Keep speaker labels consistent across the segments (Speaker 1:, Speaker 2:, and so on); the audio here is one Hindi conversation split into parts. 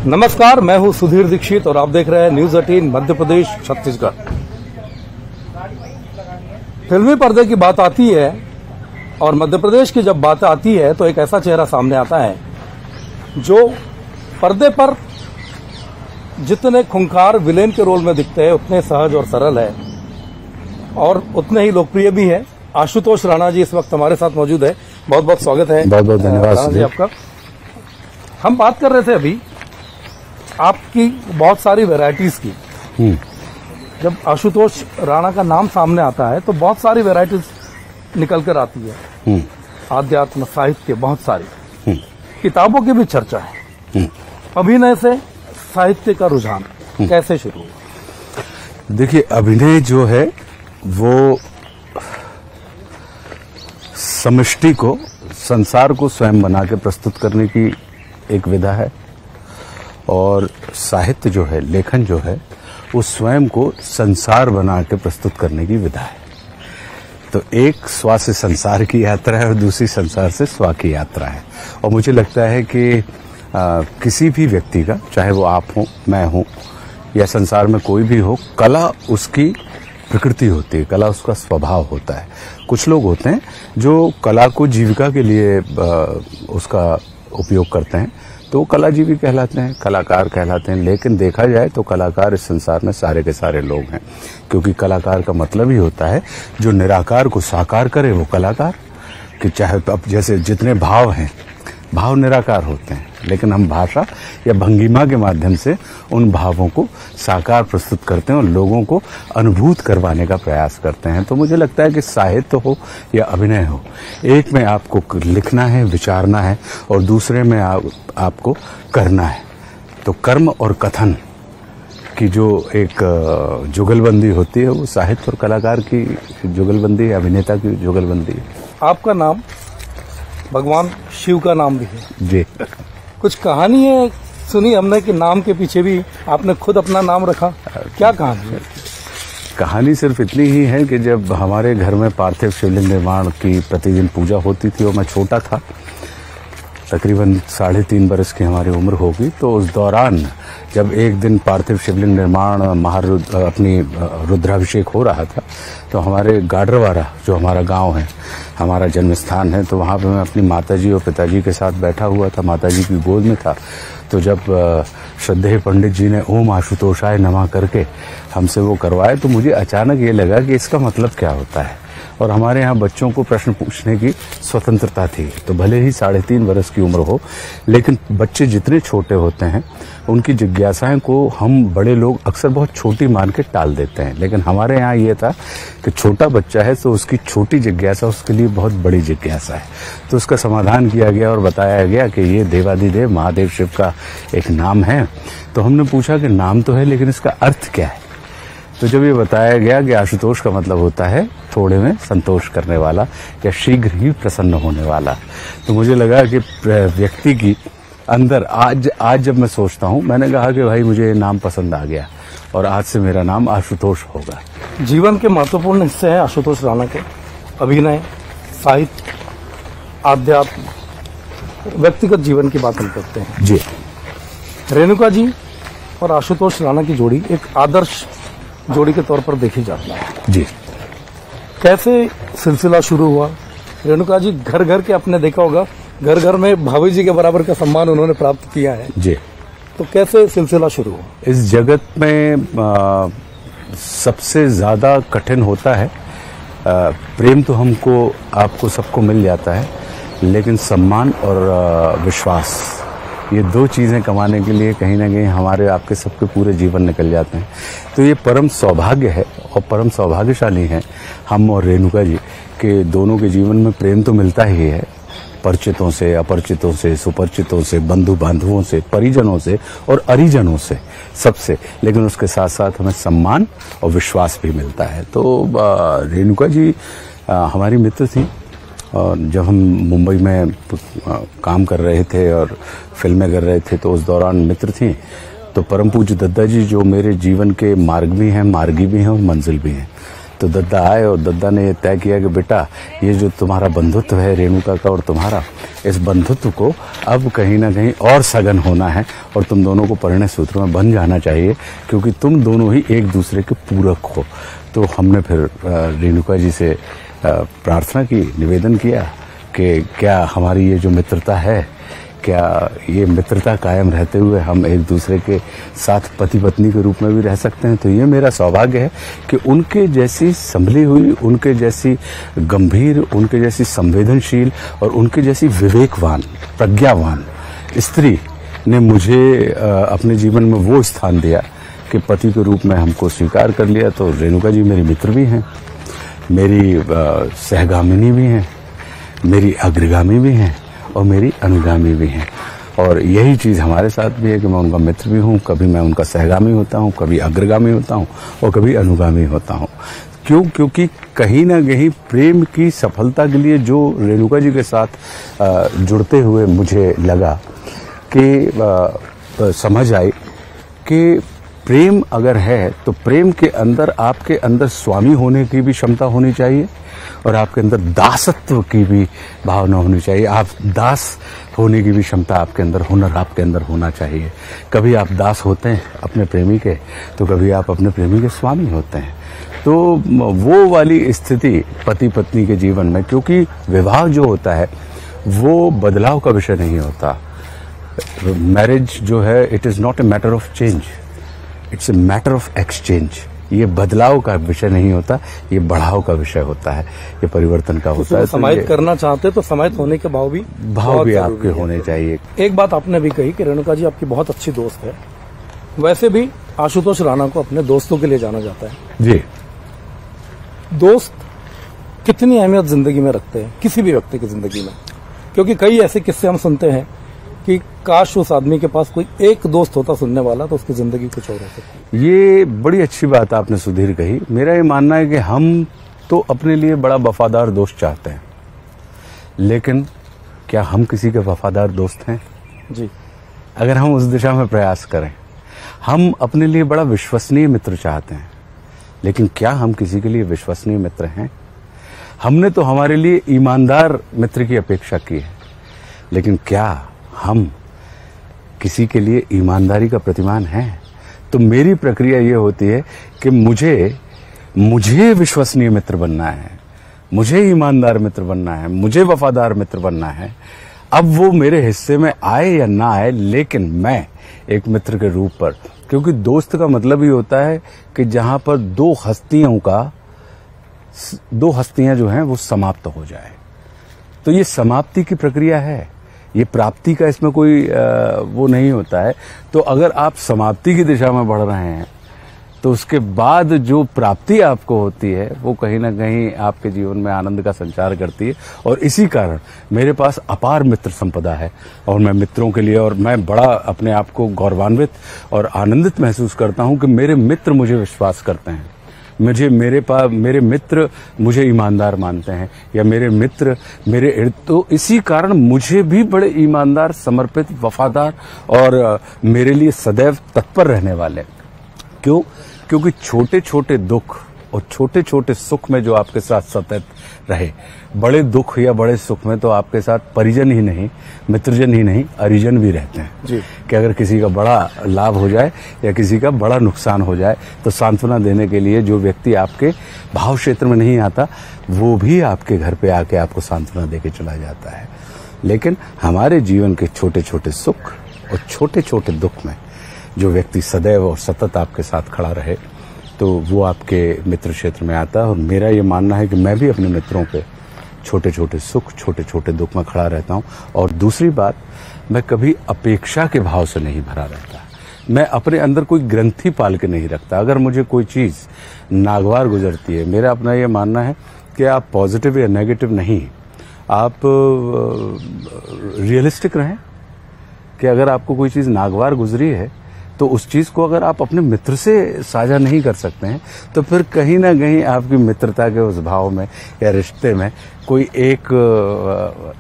Speaker 1: नमस्कार, मैं हूं सुधीर दीक्षित और आप देख रहे हैं न्यूज 18 मध्य प्रदेश छत्तीसगढ़। फिल्मी पर्दे की बात आती है और मध्य प्रदेश की जब बात आती है तो एक ऐसा चेहरा सामने आता है जो पर्दे पर जितने खूंखार विलेन के रोल में दिखते हैं उतने सहज और सरल है और उतने ही लोकप्रिय भी है। आशुतोष राणा जी इस वक्त हमारे साथ मौजूद है। बहुत बहुत स्वागत है।
Speaker 2: बहुत बहुत धन्यवाद
Speaker 1: राणा जी आपका। हम बात कर रहे थे अभी आपकी बहुत सारी वैरायटीज की। जब आशुतोष राणा का नाम सामने आता है तो बहुत सारी वैरायटीज निकल कर आती है। आध्यात्म, साहित्य, बहुत सारी किताबों की भी चर्चा है। अभिनय से साहित्य का रुझान कैसे शुरू हुआ?
Speaker 2: देखिए, अभिनय जो है वो समष्टि को, संसार को स्वयं बना के प्रस्तुत करने की एक विधा है और साहित्य जो है, लेखन जो है, वो स्वयं को संसार बना के प्रस्तुत करने की विधा है। तो एक स्व से संसार की यात्रा है और दूसरी संसार से स्व की यात्रा है। और मुझे लगता है कि किसी भी व्यक्ति का, चाहे वो आप हो, मैं हूं या संसार में कोई भी हो, कला उसकी प्रकृति होती है, कला उसका स्वभाव होता है। कुछ लोग होते हैं जो कला को जीविका के लिए उसका उपयोग करते हैं, तो वो कलाजीवी कहलाते हैं, कलाकार कहलाते हैं। लेकिन देखा जाए तो कलाकार इस संसार में सारे के सारे लोग हैं, क्योंकि कलाकार का मतलब ही होता है जो निराकार को साकार करे वो कलाकार। कि चाहे तो अब जैसे जितने भाव हैं, भाव निराकार होते हैं, लेकिन हम भाषा या भंगिमा के माध्यम से उन भावों को साकार प्रस्तुत करते हैं और लोगों को अनुभूत करवाने का प्रयास करते हैं। तो मुझे लगता है कि साहित्य हो या अभिनय हो, एक में आपको लिखना है, विचारना है और दूसरे में आपको करना है। तो कर्म और कथन की जो एक जुगलबंदी होती है वो साहित्य और कलाकार की जुगलबंदी है, अभिनेता की जुगलबंदी है।
Speaker 1: आपका नाम भगवान शिव का नाम भी है
Speaker 2: जी।
Speaker 1: कुछ कहानी है सुनी हमने कि नाम के पीछे भी आपने खुद अपना नाम रखा, क्या कहानी है?
Speaker 2: कहानी सिर्फ इतनी ही है कि जब हमारे घर में पार्थिव शिवलिंग निर्माण की प्रतिदिन पूजा होती थी और मैं छोटा था, तकरीबन 3.5 बरस की हमारी उम्र होगी, तो उस दौरान जब एक दिन पार्थिव शिवलिंग निर्माण अपनी रुद्राभिषेक हो रहा था, तो हमारे गाडरवारा जो हमारा गांव है, हमारा जन्म स्थान है, तो वहां पे मैं अपनी माताजी और पिताजी के साथ बैठा हुआ था, माताजी की गोद में था। तो जब श्रद्धेय पंडित जी ने ओम आशुतोषाय नमः करके हमसे वो करवाए, तो मुझे अचानक ये लगा कि इसका मतलब क्या होता है। और हमारे यहाँ बच्चों को प्रश्न पूछने की स्वतंत्रता थी, तो भले ही 3.5 बरस की उम्र हो, लेकिन बच्चे जितने छोटे होते हैं उनकी जिज्ञासाएं को हम बड़े लोग अक्सर बहुत छोटी मान के टाल देते हैं। लेकिन हमारे यहाँ ये था कि छोटा बच्चा है तो उसकी छोटी जिज्ञासा उसके लिए बहुत बड़ी जिज्ञासा है। तो उसका समाधान किया गया और बताया गया कि ये देवाधिदेव महादेव शिव का एक नाम है। तो हमने पूछा कि नाम तो है लेकिन इसका अर्थ क्या है? तो जब ये बताया गया कि आशुतोष का मतलब होता है थोड़े में संतोष करने वाला या शीघ्र ही प्रसन्न होने वाला, तो मुझे लगा कि व्यक्ति की अंदर आज जब मैं सोचता हूँ, मैंने कहा कि भाई मुझे ये नाम पसंद आ गया और आज से मेरा नाम आशुतोष होगा।
Speaker 1: जीवन के महत्वपूर्ण हिस्से हैं आशुतोष राणा के, अभिनय, साहित्य, आध्यात्म, व्यक्तिगत जीवन की बात हम करते हैं
Speaker 2: जी।
Speaker 1: रेणुका जी और आशुतोष राणा की जोड़ी एक आदर्श जोड़ी के तौर पर देखी जाती है
Speaker 2: जी।
Speaker 1: कैसे सिलसिला शुरू हुआ? रेणुका जी घर घर के आपने देखा होगा, घर घर में भाभी जी के बराबर का सम्मान उन्होंने प्राप्त किया है
Speaker 2: जी।
Speaker 1: तो कैसे सिलसिला शुरू हुआ?
Speaker 2: इस जगत में सबसे ज्यादा कठिन होता है प्रेम तो हमको, आपको, सबको मिल जाता है, लेकिन सम्मान और विश्वास, ये 2 चीजें कमाने के लिए कहीं ना कहीं हमारे आपके सबके पूरे जीवन निकल जाते हैं। तो ये परम सौभाग्य है और परम सौभाग्यशाली हैं हम और रेणुका जी के दोनों के जीवन में प्रेम तो मिलता ही है, परिचितों से, अपरिचितों से, सुपरिचितों से, बंधु बांधवों से, परिजनों से और अरिजनों से, सबसे, लेकिन उसके साथ साथ हमें सम्मान और विश्वास भी मिलता है। तो रेणुका जी हमारी मित्र थी और जब हम मुंबई में काम कर रहे थे और फिल्में कर रहे थे तो उस दौरान मित्र थी। तो परम पूज्य दद्दा जी जो मेरे जीवन के मार्ग भी हैं, मार्गी भी हैं और मंजिल भी हैं, तो दद्दा आए और दद्दा ने ये तय किया कि बेटा ये जो तुम्हारा बंधुत्व है रेणुका का और तुम्हारा, इस बंधुत्व को अब कहीं ना कहीं और सघन होना है और तुम दोनों को परिणय सूत्र में बन जाना चाहिए, क्योंकि तुम दोनों ही एक दूसरे के पूरक हो। तो हमने फिर रेणुका जी से प्रार्थना की, निवेदन किया कि क्या हमारी ये जो मित्रता है, क्या ये मित्रता कायम रहते हुए हम एक दूसरे के साथ पति पत्नी के रूप में भी रह सकते हैं। तो ये मेरा सौभाग्य है कि उनके जैसी संभली हुई, उनके जैसी गंभीर, उनके जैसी संवेदनशील और उनके जैसी विवेकवान, प्रज्ञावान स्त्री ने मुझे अपने जीवन में वो स्थान दिया कि पति के रूप में हमको स्वीकार कर लिया। तो रेणुका जी मेरी मित्र भी हैं, मेरी सहगामिनी भी हैं, मेरी अग्रगामी भी हैं और मेरी अनुगामी भी हैं। और यही चीज़ हमारे साथ भी है कि मैं उनका मित्र भी हूँ, कभी मैं उनका सहगामी होता हूँ, कभी अग्रगामी होता हूँ और कभी अनुगामी होता हूँ। क्यों? क्योंकि कहीं ना कहीं प्रेम की सफलता के लिए जो रेणुका जी के साथ जुड़ते हुए मुझे लगा कि समझ आई कि प्रेम अगर है तो प्रेम के अंदर आपके अंदर स्वामी होने की भी क्षमता होनी चाहिए और आपके अंदर दासत्व की भी भावना होनी चाहिए। आप दास होने की भी क्षमता आपके अंदर, हुनर आपके अंदर होना चाहिए। कभी आप दास होते हैं अपने प्रेमी के, तो कभी आप अपने प्रेमी के स्वामी होते हैं। तो वो वाली स्थिति पति पत्नी के जीवन में, क्योंकि विवाह जो होता है वो बदलाव का विषय नहीं होता। मैरिज जो है it is not a matter of change, it's a matter of exchange. ये बदलाव का विषय नहीं होता, ये बढ़ाव का विषय होता है, ये परिवर्तन का होता है।
Speaker 1: समाहित करना चाहते तो समाहित होने के भाव भी
Speaker 2: आपके होने चाहिए।
Speaker 1: एक बात आपने भी कही कि रेणुका जी आपकी बहुत अच्छी दोस्त है। वैसे भी आशुतोष राणा को अपने दोस्तों के लिए जाना जाता है
Speaker 2: जी।
Speaker 1: दोस्त कितनी अहमियत जिंदगी में रखते हैं किसी भी व्यक्ति की जिंदगी में? क्योंकि कई ऐसे किस्से हम सुनते हैं कि काश उस आदमी के पास कोई एक दोस्त होता सुनने वाला तो उसकी जिंदगी कुछ और हो सकती।
Speaker 2: ये बड़ी अच्छी बात आपने सुधीर कही। मेरा ये मानना है कि हम तो अपने लिए बड़ा वफादार दोस्त चाहते हैं, लेकिन क्या हम किसी के वफादार दोस्त हैं?
Speaker 1: जी।
Speaker 2: अगर हम उस दिशा में प्रयास करें, हम अपने लिए बड़ा विश्वसनीय मित्र चाहते हैं, लेकिन क्या हम किसी के लिए विश्वसनीय मित्र हैं? हमने तो हमारे लिए ईमानदार मित्र की अपेक्षा की है, लेकिन क्या हम किसी के लिए ईमानदारी का प्रतिमान हैं? तो मेरी प्रक्रिया ये होती है कि मुझे विश्वसनीय मित्र बनना है, मुझे ईमानदार मित्र बनना है, मुझे वफादार मित्र बनना है। अब वो मेरे हिस्से में आए या ना आए, लेकिन मैं एक मित्र के रूप पर, क्योंकि दोस्त का मतलब ही होता है कि जहां पर दो हस्तियां जो हैं वो समाप्त हो जाए। तो ये समाप्ति की प्रक्रिया है, ये प्राप्ति का इसमें कोई वो नहीं होता है। तो अगर आप समाप्ति की दिशा में बढ़ रहे हैं तो उसके बाद जो प्राप्ति आपको होती है वो कहीं ना कहीं आपके जीवन में आनंद का संचार करती है। और इसी कारण मेरे पास अपार मित्र संपदा है और मैं मित्रों के लिए, और मैं बड़ा अपने आप को गौरवान्वित और आनंदित महसूस करता हूं कि मेरे मित्र मुझे विश्वास करते हैं, मेरे मित्र मुझे ईमानदार मानते हैं, या मेरे मित्र मेरे इर्द। तो इसी कारण मुझे भी बड़े ईमानदार, समर्पित, वफादार और मेरे लिए सदैव तत्पर रहने वाले। क्यों? क्योंकि छोटे छोटे दुख और छोटे छोटे सुख में जो आपके साथ सतत रहे, बड़े दुख या बड़े सुख में तो आपके साथ परिजन ही नहीं, मित्रजन ही नहीं, अरिजन भी रहते हैं
Speaker 1: जी।
Speaker 2: कि अगर किसी का बड़ा लाभ हो जाए या किसी का बड़ा नुकसान हो जाए तो सांत्वना देने के लिए जो व्यक्ति आपके भाव क्षेत्र में नहीं आता वो भी आपके घर पे आके आपको सांत्वना देके चला जाता है। लेकिन हमारे जीवन के छोटे छोटे सुख और छोटे छोटे दुख में जो व्यक्ति सदैव और सतत आपके साथ खड़ा रहे तो वो आपके मित्र क्षेत्र में आता है। और मेरा ये मानना है कि मैं भी अपने मित्रों के छोटे छोटे सुख, छोटे छोटे दुख में खड़ा रहता हूँ। और दूसरी बात, मैं कभी अपेक्षा के भाव से नहीं भरा रहता, मैं अपने अंदर कोई ग्रंथि पाल के नहीं रखता। अगर मुझे कोई चीज़ नागवार गुजरती है, मेरा अपना ये मानना है कि आप पॉजिटिव या नेगेटिव नहीं, आप रियलिस्टिक रहें कि अगर आपको कोई चीज़ नागवार गुजरी है तो उस चीज़ को अगर आप अपने मित्र से साझा नहीं कर सकते हैं तो फिर कहीं ना कहीं आपकी मित्रता के उस भाव में या रिश्ते में कोई एक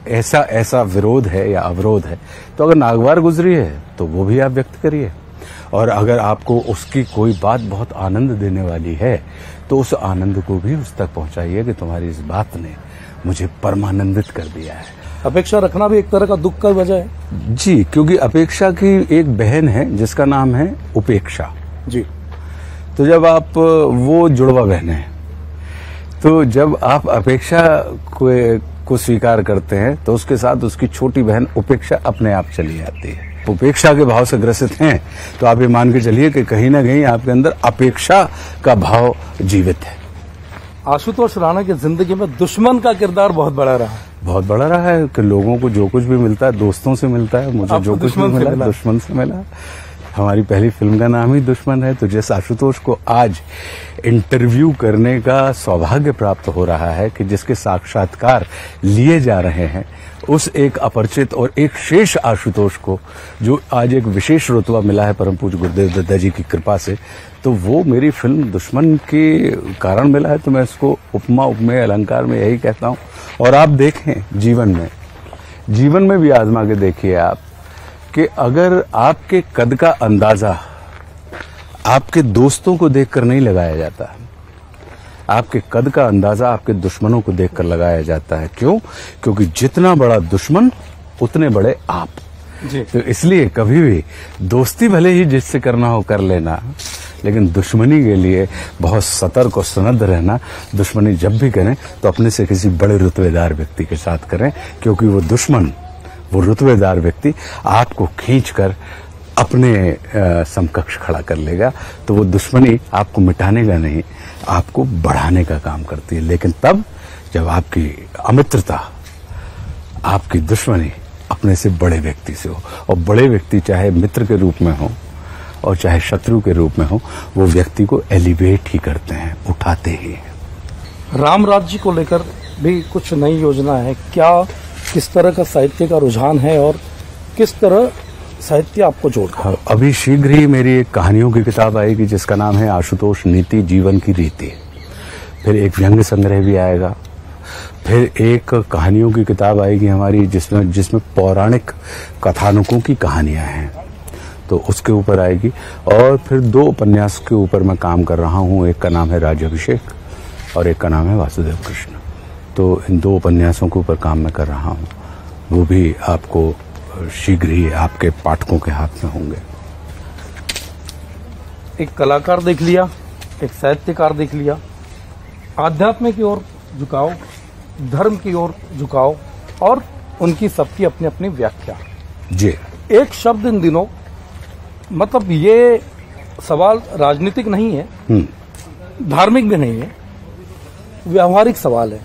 Speaker 2: ऐसा विरोध है या अवरोध है। तो अगर नागवार गुजरी है तो वो भी आप व्यक्त करिए, और अगर आपको उसकी कोई बात बहुत आनंद देने वाली है तो उस आनंद को भी उस तक पहुंचाइए कि तुम्हारी इस बात ने मुझे परमानंदित कर दिया है।
Speaker 1: अपेक्षा रखना भी एक तरह का दुख का वजह है
Speaker 2: जी, क्योंकि अपेक्षा की एक बहन है जिसका नाम है उपेक्षा
Speaker 1: जी।
Speaker 2: तो जब आप वो जुड़वा बहन है, तो जब आप अपेक्षा को स्वीकार करते हैं तो उसके साथ उसकी छोटी बहन उपेक्षा अपने आप चली आती है। उपेक्षा के भाव से ग्रसित हैं तो आप ये मान के चलिए कि कहीं ना कहीं आपके अंदर अपेक्षा का भाव जीवित है।
Speaker 1: आशुतोष राणा की जिंदगी में दुश्मन का किरदार बहुत बड़ा रहा है।
Speaker 2: बहुत बड़ा रहा है कि लोगों को जो कुछ भी मिलता है दोस्तों से मिलता है, मुझे जो कुछ भी मिला दुश्मन से मिला। हमारी पहली फिल्म का नाम ही दुश्मन है। तो जिस आशुतोष को आज इंटरव्यू करने का सौभाग्य प्राप्त हो रहा है, कि जिसके साक्षात्कार लिए जा रहे हैं, उस एक अपरिचित और एक शेष आशुतोष को जो आज एक विशेष रुतबा मिला है परम पूज्य गुरुदेव दत्ता जी की कृपा से, तो वो मेरी फिल्म दुश्मन के कारण मिला है। तो मैं इसको उपमा उपमेय अलंकार में यही कहता हूं। और आप देखें जीवन में भी आजमा के देखिए आप कि अगर आपके कद का अंदाजा आपके दोस्तों को देखकर नहीं लगाया जाता, आपके कद का अंदाजा आपके दुश्मनों को देखकर लगाया जाता है। क्यों? क्योंकि जितना बड़ा दुश्मन उतने बड़े आप जी। तो इसलिए कभी भी दोस्ती भले ही जिससे करना हो कर लेना, लेकिन दुश्मनी के लिए बहुत सतर्क और सनद्ध रहना। दुश्मनी जब भी करें तो अपने से किसी बड़े रुतबेदार व्यक्ति के साथ करें, क्योंकि वो दुश्मन, वो रुतबेदार व्यक्ति आपको खींचकर अपने समकक्ष खड़ा कर लेगा। तो वो दुश्मनी आपको मिटाने का नहीं, आपको बढ़ाने का काम करती है। लेकिन तब जब आपकी अमित्रता, आपकी दुश्मनी अपने से बड़े व्यक्ति से हो, और बड़े व्यक्ति चाहे मित्र के रूप में हो और चाहे शत्रु के रूप में हो, वो व्यक्ति को एलिवेट ही करते हैं, उठाते ही हैं।
Speaker 1: राम राज्य को लेकर भी कुछ नई योजना है क्या? किस तरह का साहित्य का रुझान है और किस तरह साहित्य आपको जोड़ता है?
Speaker 2: अभी शीघ्र ही मेरी एक कहानियों की किताब आएगी जिसका नाम है आशुतोष नीति जीवन की रीति। फिर एक व्यंग्य संग्रह भी आएगा। फिर एक कहानियों की किताब आएगी हमारी जिसमें पौराणिक कथानकों की कहानियां हैं, तो उसके ऊपर आएगी। और फिर 2 उपन्यास के ऊपर मैं काम कर रहा हूं। एक का नाम है राज्याभिषेक और एक का नाम है वासुदेव कृष्ण। तो इन 2 उपन्यासों के ऊपर काम मैं कर रहा हूं, वो भी आपको शीघ्र ही आपके पाठकों के हाथ में होंगे।
Speaker 1: एक कलाकार देख लिया, एक साहित्यकार देख लिया, आध्यात्म की ओर झुकाव, धर्म की ओर झुकाव, और उनकी सबकी अपनी अपनी व्याख्या
Speaker 2: जी।
Speaker 1: एक शब्द इन दिनों, मतलब ये सवाल राजनीतिक नहीं है, धार्मिक भी नहीं है, व्यावहारिक सवाल है।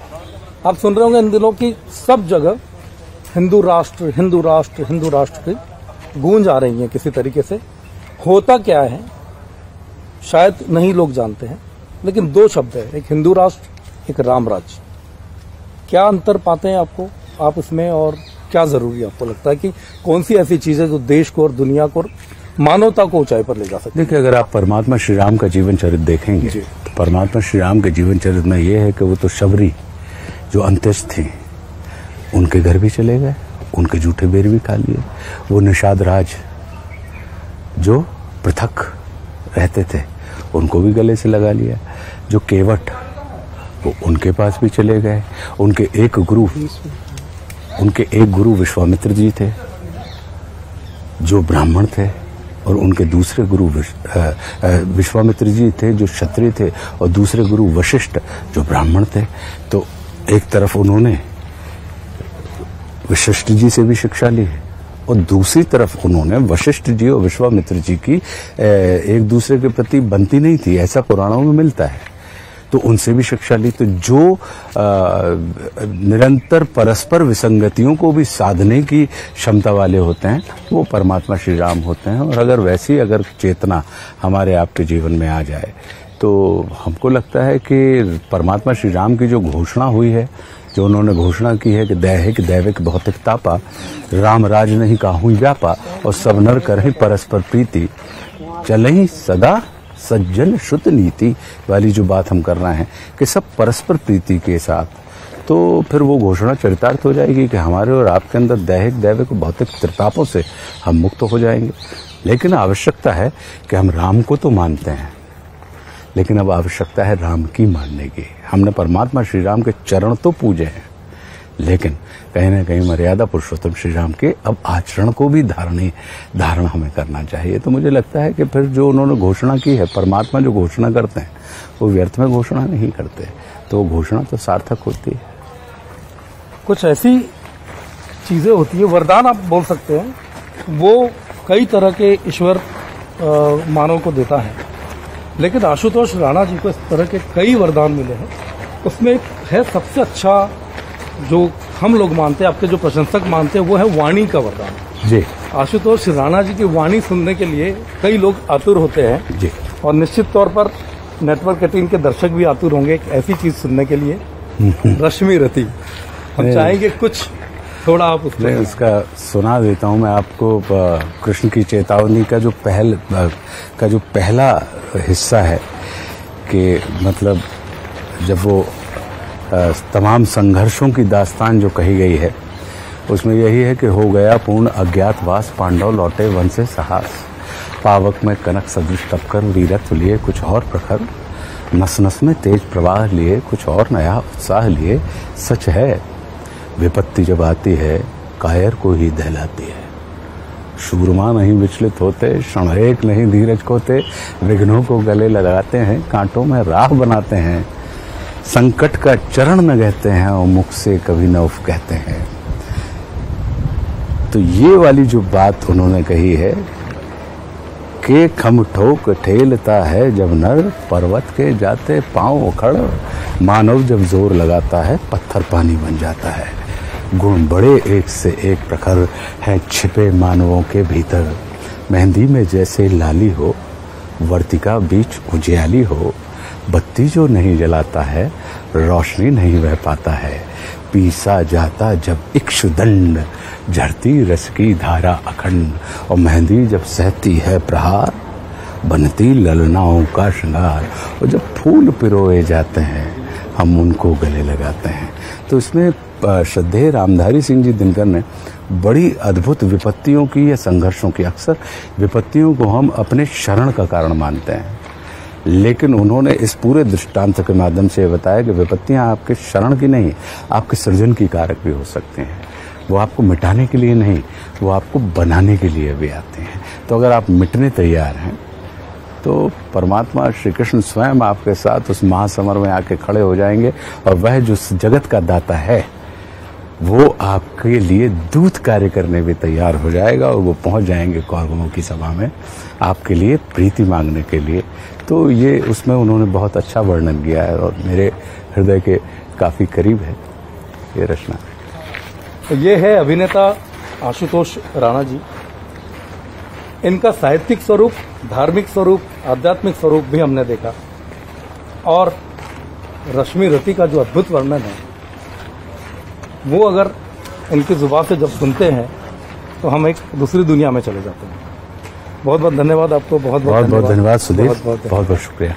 Speaker 1: आप सुन रहे होंगे इन दिनों की सब जगह हिंदू राष्ट्र हिंदू राष्ट्र हिंदू राष्ट्र की गूंज आ रही है किसी तरीके से। होता क्या है शायद नहीं लोग जानते हैं, लेकिन 2 शब्द है, एक हिंदू राष्ट्र, एक राम राज्य। क्या अंतर पाते हैं आप इसमें, और क्या जरूरी आपको लगता है कि कौन सी ऐसी चीज है जो देश को और दुनिया को और मानवता को ऊंचाई पर ले जा सकती है?
Speaker 2: देखिए, अगर आप परमात्मा श्री राम का जीवन चरित्र देखेंगे तो परमात्मा श्री राम के जीवन चरित्र में यह है कि वो तो शबरी जो अंत्येष्ट थे उनके घर भी चले गए, उनके जूठे बेर भी खा लिए। वो निषाद राज जो पृथक रहते थे उनको भी गले से लगा लिया। जो केवट वो उनके पास भी चले गए। उनके एक गुरु विश्वामित्र जी थे जो ब्राह्मण थे, और उनके दूसरे गुरु विश्वामित्र जी थे जो क्षत्रिय थे, और दूसरे गुरु वशिष्ठ जो ब्राह्मण थे। तो एक तरफ उन्होंने वशिष्ठ जी से भी शिक्षा ली है, और दूसरी तरफ उन्होंने वशिष्ठ जी और विश्वामित्र जी की एक दूसरे के प्रति बनती नहीं थी, ऐसा पुराणों में मिलता है, तो उनसे भी शिक्षा ली। तो जो निरंतर परस्पर विसंगतियों को भी साधने की क्षमता वाले होते हैं वो परमात्मा श्री राम होते हैं। और अगर वैसी चेतना हमारे आपके जीवन में आ जाए तो हमको लगता है कि परमात्मा श्री राम की जो घोषणा हुई है, जो उन्होंने घोषणा की है कि दैहिक दैविक भौतिक तापा, राम राज नहीं काहू व्यापा, और सब नर करहि परस्पर प्रीति, चलहि सदा सज्जन श्रुत नीति वाली जो बात हम कर रहे हैं कि सब परस्पर प्रीति के साथ, तो फिर वो घोषणा चरितार्थ हो जाएगी कि हमारे और आपके अंदर दैहिक दैविक भौतिक त्रितापों से हम मुक्त हो जाएंगे। लेकिन आवश्यकता है कि हम राम को तो मानते हैं, लेकिन अब आवश्यकता है राम की मानने की। हमने परमात्मा श्री राम के चरण तो पूजे हैं, लेकिन कहीं ना कहीं मर्यादा पुरुषोत्तम श्री राम के अब आचरण को भी धारण हमें करना चाहिए। तो मुझे लगता है कि फिर जो उन्होंने घोषणा की है, परमात्मा जो घोषणा करते हैं वो व्यर्थ में घोषणा नहीं करते, तो घोषणा तो सार्थक होती है।
Speaker 1: कुछ ऐसी चीजें होती है, वरदान आप बोल सकते हैं, वो कई तरह के ईश्वर मानव को देता है, लेकिन आशुतोष राणा जी को इस तरह के कई वरदान मिले हैं। उसमें एक है सबसे अच्छा जो हम लोग मानते हैं, आपके जो प्रशंसक मानते हैं, वो है वाणी का वरदान
Speaker 2: जी।
Speaker 1: आशुतोष राणा जी की वाणी सुनने के लिए कई लोग आतुर होते हैं
Speaker 2: जी।
Speaker 1: और निश्चित तौर पर नेटवर्क 18 के दर्शक भी आतुर होंगे एक ऐसी चीज सुनने के लिए, रश्मि रति। हम चाहेंगे कुछ थोड़ा आप
Speaker 2: उसका सुना देता हूं मैं आपको। कृष्ण की चेतावनी का जो पहला हिस्सा है कि मतलब जब वो तमाम संघर्षों की दास्तान जो कही गई है, उसमें यही है कि हो गया पूर्ण अज्ञातवास, पांडव लौटे वन से साहस, पावक में कनक सदृश टपकर, वीरत्व लिए कुछ और प्रखर, नस नस में तेज प्रवाह लिए कुछ और नया उत्साह लिए। सच है विपत्ति जब आती है कायर को ही दहलाती है, शूरमा नहीं विचलित होते, क्षण एक नहीं धीरज खोते, विघ्नों को गले लगाते हैं, कांटों में राह बनाते हैं, संकट का चरण न कहते हैं और मुख से कभी न उफ कहते हैं। तो ये वाली जो बात उन्होंने कही है कि खम ठोक ठेलता है जब नर, पर्वत के जाते पांव उखड़, मानव जब जोर लगाता है पत्थर पानी बन जाता है। गुण बड़े एक से एक प्रखर हैं छिपे मानवों के भीतर, मेहंदी में जैसे लाली हो, वर्तिका बीच उजियाली हो, बत्ती जो नहीं जलाता है रोशनी नहीं बह पाता है, पीसा जाता जब इक्षुदंड, झरती रस की धारा अखंड, और मेहंदी जब सहती है प्रहार, बनती ललनाओं का श्रृंगार, और जब फूल पिरोए जाते हैं हम उनको गले लगाते हैं। तो इसमें श्रद्धेय रामधारी सिंह जी दिनकर ने बड़ी अद्भुत विपत्तियों की या संघर्षों की, अक्सर विपत्तियों को हम अपने शरण का कारण मानते हैं, लेकिन उन्होंने इस पूरे दृष्टांत के माध्यम से बताया कि विपत्तियां आपके शरण की नहीं, आपके सृजन की कारक भी हो सकते हैं। वो आपको मिटाने के लिए नहीं, वो आपको बनाने के लिए भी आते हैं। तो अगर आप मिटने तैयार हैं तो परमात्मा श्री कृष्ण स्वयं आपके साथ उस महासमर में आके खड़े हो जाएंगे, और वह जो जगत का दाता है वो आपके लिए दूत कार्य करने भी तैयार हो जाएगा, और वो पहुंच जाएंगे कौरवों की सभा में आपके लिए प्रीति मांगने के लिए। तो ये उसमें उन्होंने बहुत अच्छा वर्णन किया है और मेरे हृदय के काफी करीब है ये रचना।
Speaker 1: तो ये है अभिनेता आशुतोष राणा जी। इनका साहित्यिक स्वरूप, धार्मिक स्वरूप, आध्यात्मिक स्वरूप भी हमने देखा, और रश्मि रति का जो अद्भुत वर्णन है वो अगर इनकी जुबान से जब सुनते हैं तो हम एक दूसरी दुनिया में चले जाते हैं। बहुत बहुत धन्यवाद आपको। बहुत बहुत
Speaker 2: धन्यवाद सुधीर। बहुत बहुत शुक्रिया।